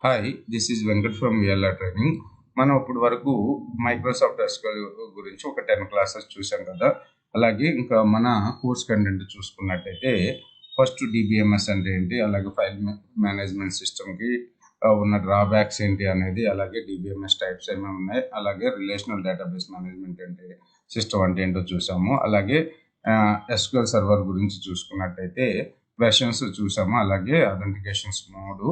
Hi, this is Venkat from VLR training. మనం ఇప్పుడు వరకు మైక్రోసాఫ్ట్ ఎస్క్యూఎల్ గురించి ఒక 10 క్లాసెస్ చూసాం కదా. అలాగే ఇంకా మన కోర్స్ కంటెంట్ చూసుకున్నట్టయితే ఫస్ట్ డిబిఎంఎస్ అంటే ఏంటి, అలాగే ఫైల్ మేనేజ్మెంట్ సిస్టమ్కి ఉన్న డ్రాబ్యాక్స్ ఏంటి అనేది, అలాగే డిబిఎంఎస్ టైప్స్ ఏమేమి ఉన్నాయి, అలాగే రిలేషనల్ డేటాబేస్ మేనేజ్మెంట్ అంటే సిస్టమ్ అంటే ఏంటో చూసాము. అలాగే ఎస్క్యూఎల్ సర్వర్ గురించి చూసుకున్నట్టయితే వెర్షన్స్ చూసాము, అలాగే అథెంటికేషన్స్ మోడ్.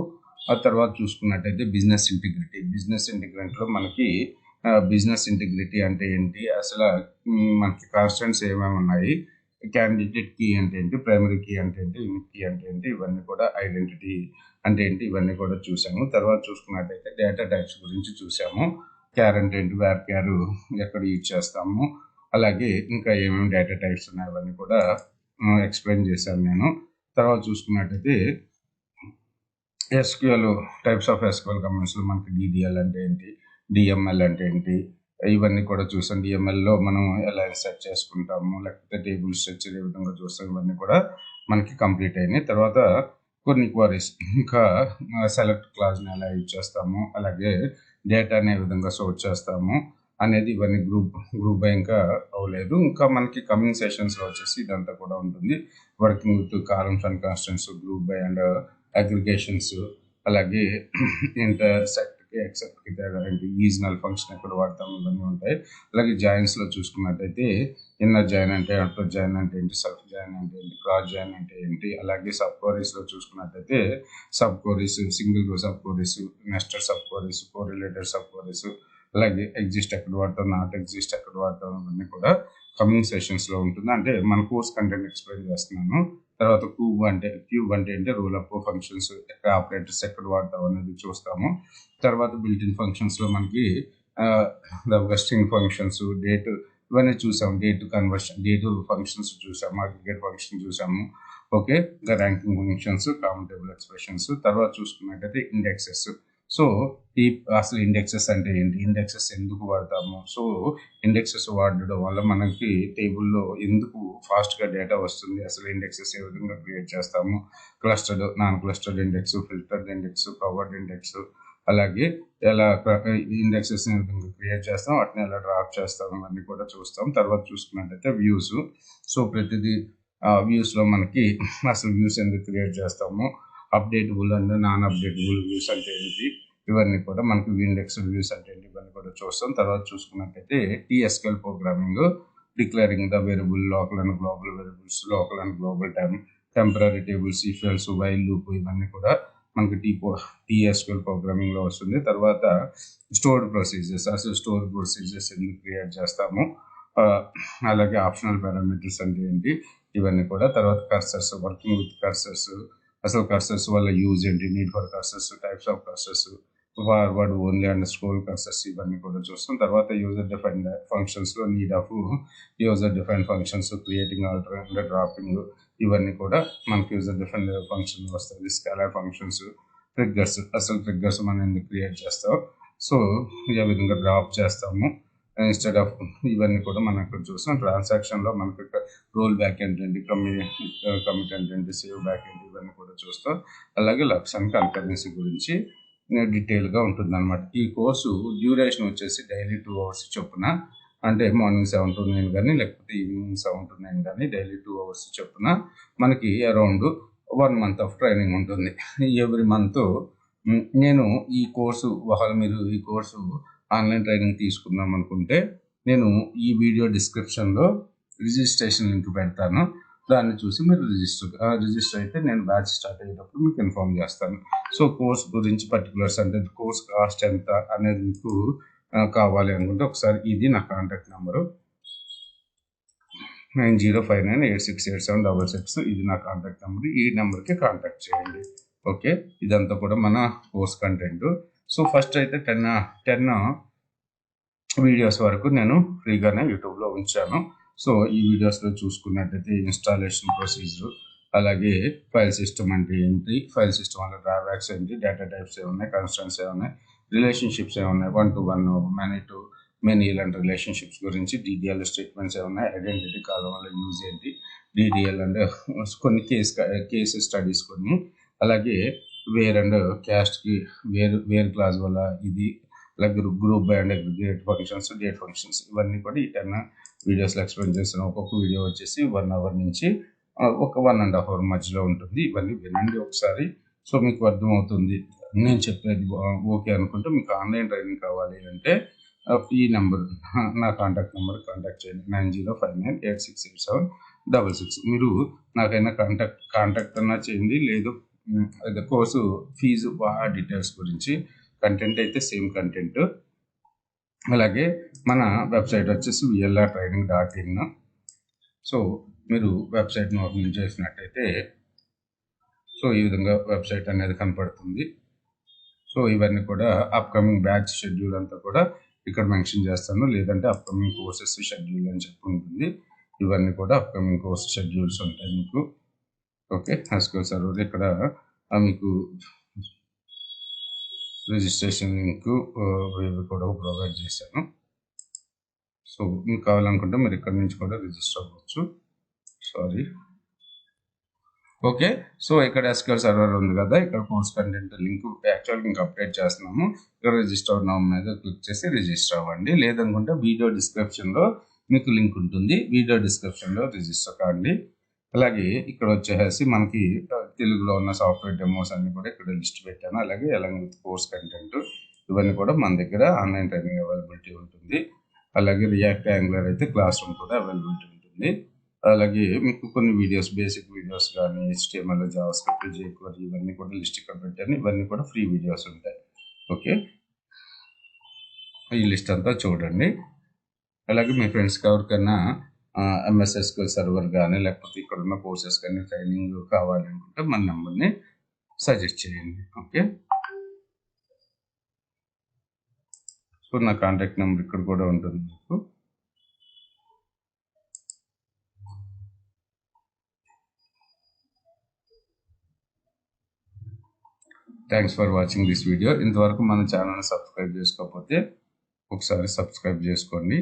ఆ తర్వాత చూసుకున్నట్టయితే బిజినెస్ ఇంటిగ్రిటీలో మనకి బిజినెస్ ఇంటిగ్రిటీ అంటే ఏంటి, అసలు మనకి కాన్స్టెంట్స్ ఏమేమి ఉన్నాయి, క్యాండిడేట్ కీ అంటే ఏంటి, ప్రైమరీ కీ అంటే ఏంటి, యూనిక్ కీ అంటే ఏంటి, ఇవన్నీ కూడా ఐడెంటిటీ అంటే ఏంటి, ఇవన్నీ కూడా చూసాము. తర్వాత చూసుకున్నట్టయితే డేటా టైప్స్ గురించి చూసాము. క్యార్ అంటే ఏంటి, వేర్ క్యార్ ఎక్కడ యూజ్ చేస్తాము, అలాగే ఇంకా ఏమేమి డేటా టైప్స్ ఉన్నాయి అవన్నీ కూడా ఎక్స్ప్లెయిన్ చేశాను నేను. తర్వాత చూసుకున్నట్టయితే ఎస్క్యూఎల్ టైప్స్ ఆఫ్ ఎస్క్యూఎల్ కమాండ్స్లో మనకి డిడిఎల్ అంటే ఏంటి, డిఎంఎల్ అంటే ఏంటి, ఇవన్నీ కూడా చూసాం. డిఎంఎల్లో మనం ఎలా సెట్ చేసుకుంటాము, లేకపోతే టేబుల్ స్ట్రక్చర్ ఏ విధంగా చూస్తాం, ఇవన్నీ కూడా మనకి కంప్లీట్ అయినాయి. తర్వాత కొన్ని క్వరీస్, ఇంకా సెలెక్ట్ క్లాస్ని ఎలా యూజ్ చేస్తాము, అలాగే డేటాని ఏ విధంగా సోర్ట్ చేస్తాము అనేది, ఇవన్నీ గ్రూప్ బై ఇంకా అవ్వలేదు. ఇంకా మనకి కమింగ్ సెషన్స్లో వచ్చేసి ఇదంతా కూడా ఉంటుంది. Working with columns and constants, group by and aggregations, అలాగే ఇంటర్సెక్ట్కి ఎక్సెప్ట్కి తేడా ఏంటి, ఈజనల్ ఫంక్షన్ ఎక్కడ వాడతాం, ఇవన్నీ ఉంటాయి. అలాగే జాయిన్స్లో చూసుకున్నట్టయితే ఇన్నర్ జాయిన్ అంటే, అవుటర్ జాయిన్ అంటే ఏంటి, సెల్ఫ్ జాయిన్ అంటే ఏంటి, క్రాస్ జాయిన్ అంటే ఏంటి, అలాగే సబ్ క్వరీస్లో చూసుకున్నట్టయితే సబ్ క్వరీస్, సింగిల్ రో sub queries, nested sub queries, correlated sub queries, అలాగే ఎగ్జిస్ట్ ఎక్కడ వాడతాం, నాట్ ఎగ్జిస్ట్ ఎక్కడ వాడతాం, ఇవన్నీ కూడా కమింగ్ సెషన్స్లో ఉంటుంది. అంటే మన కోర్స్ కంటెంట్ ఎక్స్ప్లెయిన్ చేస్తున్నాను. తర్వాత క్యూబ్ అంటే ఏంటి, రోల్ అప్ ఫంక్షన్స్, ఆపరేటర్స్ ఎక్కడ వాడతాం అనేది చూస్తాము. తర్వాత బిల్టిన్ ఫంక్షన్స్లో మనకి స్ట్రింగ్ ఫంక్షన్స్, డేట్, ఇవన్నీ చూసాము. డేట్ కన్వర్షన్, డేట్ ఫంక్షన్స్ చూసాము, అగ్రిగేట్ ఫంక్షన్ చూసాము. ఓకే, ఇంకా ranking functions, common table expressions. తర్వాత చూసుకున్నట్టయితే ఇండెక్సెస్. సో ఈ అసలు ఇండెక్సెస్ అంటే ఏంటి, ఇండెక్సెస్ ఎందుకు వాడతాము, సో ఇండెక్సెస్ వాడడం వల్ల మనకి టేబుల్లో ఎందుకు ఫాస్ట్గా డేటా వస్తుంది, అసలు ఇండెక్సెస్ ఏ విధంగా క్రియేట్ చేస్తాము, clustered, non clustered index, filtered index, covered index, అలాగే ఎలా ఇండెక్సెస్ ఏ విధంగా క్రియేట్ చేస్తాం, వాటిని ఎలా డ్రాప్ చేస్తాం, ఇవన్నీ కూడా చూస్తాం. తర్వాత చూసుకున్నట్టయితే వ్యూస్. సో ప్రతిదీ వ్యూస్లో మనకి అసలు వ్యూస్ ఎందుకు క్రియేట్ చేస్తాము, అప్డేటబుల్ అండ్ నాన్ అప్డేటబుల్ వ్యూస్ అంటే ఏంటి, ఇవన్నీ కూడా మనకి ఇండెక్స్డ్ వ్యూస్ అంటే ఏంటి, ఇవన్నీ కూడా చూస్తాం. తర్వాత చూసుకున్నట్టయితే TSQL programming, declaring the variable, local and global variables, local and global temporary tables, if else, while loop, ఇవన్నీ కూడా మనకి TSQL ప్రోగ్రామింగ్లో వస్తుంది. తర్వాత స్టోర్డ్ ప్రొసీజర్స్, అసలు స్టోర్ ప్రొసీజర్స్ ఎందుకు క్రియేట్ చేస్తాము, అలాగే ఆప్షనల్ పారామీటర్స్ అంటే ఏంటి, ఇవన్నీ కూడా. తర్వాత కర్సర్స్, వర్కింగ్ విత్ కర్సర్స్, అసలు కర్సర్స్ వల్ల యూజ్ ఏంటి, need for cursors, types of cursors, forward, only and scroll cursors, ఇవన్నీ కూడా చూస్తాం. తర్వాత యూజర్ డిఫైన్డ్ ఫంక్షన్స్లో need of user defined functions, creating, altering, dropping, ఇవన్నీ కూడా మనకి యూజర్ డిఫైన్డ్ ఫంక్షన్ వస్తుంది. స్కేలార్ ఫంక్షన్స్, ట్రిగ్గర్స్, అసలు ట్రిగ్గర్స్ మనం ఎందుకు క్రియేట్ చేస్తాం, సో ఏ విధంగా డ్రాప్ చేస్తాము ఇన్స్టెడ్ ఆఫ్, ఇవన్నీ కూడా మనం ఇక్కడ చూస్తాం. ట్రాన్సాక్షన్లో మనకి రోల్ బ్యాక్ ఏంటండి, కమిట్ ఏంటండి, సేవ్ బ్యాక్ ఏంటి, ఇవన్నీ కూడా చూస్తాం. అలాగే లక్స్ అండ్ కన్కరెన్సీ గురించి డీటెయిల్గా ఉంటుంది అనమాట. ఈ కోర్సు డ్యూరేషన్ వచ్చేసి డైలీ 2 hours చొప్పున, అంటే మార్నింగ్ 7 to 9 కానీ, లేకపోతే ఈవినింగ్ 7 to 9 కానీ, డైలీ 2 hours చొప్పున మనకి అరౌండ్ 1 month ఆఫ్ ట్రైనింగ్ ఉంటుంది. ఎవ్రీ మంత్ నేను ఈ కోర్సు, మీరు ఈ కోర్సు ఆన్లైన్ ట్రైనింగ్ తీసుకుందాం అనుకుంటే, నేను ఈ వీడియో డిస్క్రిప్షన్లో రిజిస్ట్రేషన్ లింక్ పెడతాను. దాన్ని చూసి మీరు రిజిస్టర్ అయితే నేను బ్యాచ్ స్టార్ట్ అయ్యేటప్పుడు మీకు ఇన్ఫార్మ్ చేస్తాను. సో కోర్స్ గురించి పర్టికులర్స్ అంటే కోర్స్ కాస్ట్ ఎంత అనేది మీకు కావాలి అనుకుంటే, ఒకసారి ఇది నా కాంటాక్ట్ నెంబరు 9059868766, ఇది నా కాంటాక్ట్ నెంబర్. ఈ నెంబర్కి కాంటాక్ట్ చేయండి. ఓకే, ఇదంతా కూడా మన కోర్స్ కంటెంట్. సో ఫస్ట్ అయితే 10 వీడియోస్ వరకు నేను ఫ్రీగానే యూట్యూబ్లో ఉంచాను. సో ఈ వీడియోస్లో చూసుకున్నట్టయితే ఇన్స్టాలేషన్ ప్రొసీజర్, అలాగే ఫైల్ సిస్టమ్ అంటే ఏంటి, ఫైల్ సిస్టమ్ వల్ల డ్రాబ్యాక్స్ ఏంటి, డేటా టైప్స్ ఏమున్నాయి, కన్స్టెంట్స్ ఏమున్నాయి, రిలేషన్షిప్స్ ఏమున్నాయి, 1 to 1, మెనీ టు మెనీ ఇలాంటి రిలేషన్షిప్స్ గురించి, DDL స్టేట్మెంట్స్ ఏమున్నాయి, ఐడెంటిటీ కాలం వల్ల యూజ్ ఏంటి, DDL అంటే కొన్ని కేస్ స్టడీస్ కొన్ని, అలాగే వేర్ అండ్ క్యాస్ట్కి వేర్ క్లాస్ వల్ల ఇది, అలాగే group by and aggregate functions, date functions, ఇవన్నీ కూడా ఈ 10 వీడియోస్లో ఎక్స్ప్లెయిన్ చేస్తాను. ఒక్కొక్క వీడియో వచ్చేసి 1 అవర్ నుంచి ఒక 1.5 అవర్ మధ్యలో ఉంటుంది. ఇవన్నీ వినండి ఒకసారి, సో మీకు అర్థమవుతుంది. నేను చెప్పేది ఓకే అనుకుంటే మీకు ఆన్లైన్ ట్రైనింగ్ కావాలి అంటే ఈ నెంబర్, నా కాంటాక్ట్ నెంబర్ కాంటాక్ట్ చేయండి, 9059868766. మీరు నాకైనా కాంటాక్ట్ అన్నా చేయండి, లేదు అదే కోర్సు ఫీజు డీటెయిల్స్ గురించి. కంటెంట్ అయితే సేమ్ కంటెంట్. అలాగే మన వెబ్సైట్ వచ్చేసి vlrtraining.in. సో మీరు వెబ్సైట్ను ఓపెన్ చేసినట్టయితే సో ఈ విధంగా వెబ్సైట్ అనేది కనపడుతుంది. సో ఇవన్నీ కూడా అప్కమింగ్ బ్యాచ్ షెడ్యూల్ అంతా కూడా ఇక్కడ మెన్షన్ చేస్తాను, లేదంటే అప్కమింగ్ కోర్సెస్ షెడ్యూల్ అని చెప్పి ఉంటుంది. ఇవన్నీ కూడా అప్కమింగ్ కోర్స్ షెడ్యూల్స్ ఉంటాయి మీకు. ఓకే, SQL సర్వర్ ఇక్కడ మీకు రిజిస్ట్రేషన్ లింక్ ఇవి కూడా ప్రొవైడ్ చేశాను. సో మీకు కావాలనుకుంటే మీరు ఇక్కడ నుంచి కూడా రిజిస్టర్ అవ్వచ్చు. ఓకే, సో ఇక్కడ SQL సర్వర్ ఉంది కదా, ఇక్కడ కోర్స్ కంటెంట్ లింక్ యాక్చువల్గా ఇంకా అప్డేట్ చేస్తున్నాము. ఇక్కడ రిజిస్టర్ నౌ మీద క్లిక్ చేసి రిజిస్టర్ అవ్వండి, లేదనుకుంటే వీడియో డిస్క్రిప్షన్లో మీకు లింక్ ఉంటుంది, వీడియో డిస్క్రిప్షన్లో రిజిస్టర్ కాండి. అలాగే ఇక్కడ వచ్చేసి మనకి తెలుగులో ఉన్న సాఫ్ట్వేర్ డెమోస్ అన్ని కూడా ఇక్కడ లిస్ట్ పెట్టాను. అలాగే అలాగే విత్ కోర్స్ కంటెంట్ ఇవన్నీ కూడా మన దగ్గర ఆన్లైన్ ట్రైనింగ్ అవైలబిలిటీ ఉంటుంది. అలాగే రియాక్ట్ యాంగులర్ అయితే క్లాస్ రూమ్ కూడా అవైలబిలిటీ ఉంటుంది. అలాగే మీకు కొన్ని వీడియోస్, బేసిక్ వీడియోస్ కానీ HTML, జావాస్క్రిప్ట్, jQuery ఇవన్నీ కూడా లిస్ట్ ఇక్కడ పెట్టాను. ఇవన్నీ కూడా ఫ్రీ వీడియోస్ ఉంటాయి. ఓకే, ఈ లిస్ట్ అంతా చూడండి. అలాగే మీ ఫ్రెండ్స్కి ఎవరికైనా MS SQL సర్వర్ కానీ లేకపోతే ఇక్కడ ఉన్న కోర్సెస్ కానీ ట్రైనింగ్ కావాలి అనుకుంటే మన నెంబర్ని సజెస్ట్ చేయండి. ఓకే, సో నా కాంటాక్ట్ నెంబర్ ఇక్కడ కూడా ఉంటుంది మీకు. Thanks for watching this video. ఇంతవరకు మన ఛానల్ని సబ్స్క్రైబ్ చేసుకోకపోతే ఒకసారి సబ్స్క్రైబ్ చేసుకోండి.